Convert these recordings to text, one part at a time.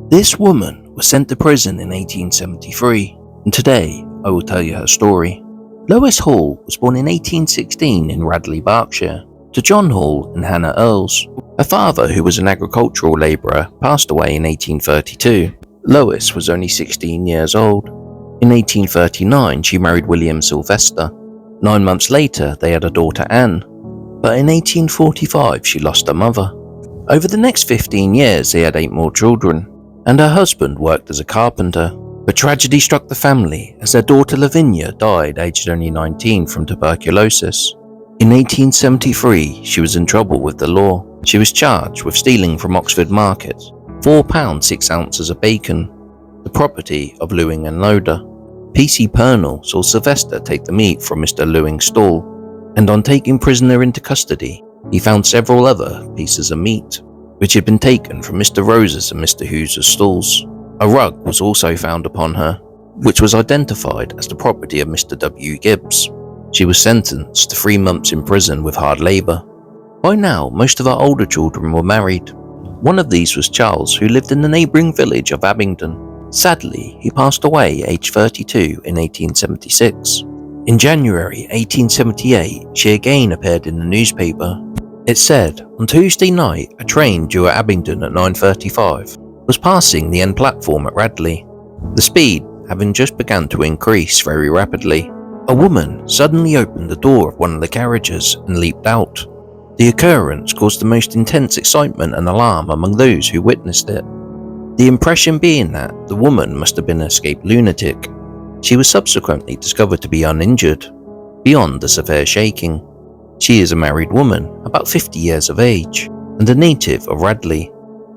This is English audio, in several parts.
This woman was sent to prison in 1873, and today I will tell you her story. Lois Hall was born in 1816 in Radley, Berkshire, to John Hall and Hannah Earls. Her father, who was an agricultural labourer, passed away in 1832. Lois was only 16 years old. In 1839, she married William Sylvester. 9 months later, they had a daughter, Anne. But in 1845, she lost her mother. Over the next 15 years, they had 8 more children, and her husband worked as a carpenter. But tragedy struck the family as their daughter Lavinia died aged only 19 from tuberculosis. In 1873, she was in trouble with the law. She was charged with stealing from Oxford Market £4 6 ounces of bacon, the property of Lewing and Loader. P.C. Purnell saw Sylvester take the meat from Mr. Lewing's stall, and on taking prisoner into custody, he found several other pieces of meat, which had been taken from Mr. Rose's and Mr. Hughes's stalls. A rug was also found upon her, which was identified as the property of Mr. W. Gibbs. She was sentenced to 3 months in prison with hard labour. By now, most of her older children were married. One of these was Charles, who lived in the neighbouring village of Abingdon. Sadly, he passed away aged 32 in 1876. In January 1878, she again appeared in the newspaper. It said, on Tuesday night, a train due at Abingdon at 9:35 was passing the end platform at Radley, the speed having just begun to increase very rapidly. A woman suddenly opened the door of one of the carriages and leaped out. The occurrence caused the most intense excitement and alarm among those who witnessed it, the impression being that the woman must have been an escaped lunatic. She was subsequently discovered to be uninjured, beyond the severe shaking. She is a married woman, about 50 years of age, and a native of Radley,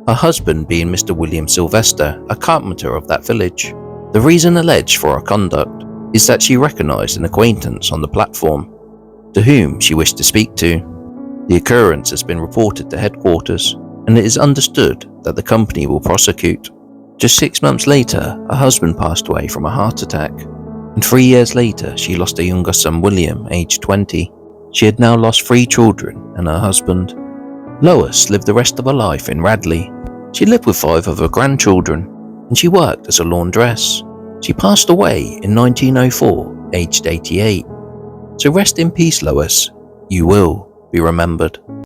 her husband being Mr. William Sylvester, a carpenter of that village. The reason alleged for her conduct is that she recognised an acquaintance on the platform, to whom she wished to speak to. The occurrence has been reported to headquarters, and it is understood that the company will prosecute. Just 6 months later, her husband passed away from a heart attack, and 3 years later she lost a younger son, William, aged 20. She had now lost 3 children and her husband. Lois lived the rest of her life in Radley. She lived with 5 of her grandchildren, and she worked as a laundress. She passed away in 1904, aged 88. So rest in peace, Lois. You will be remembered.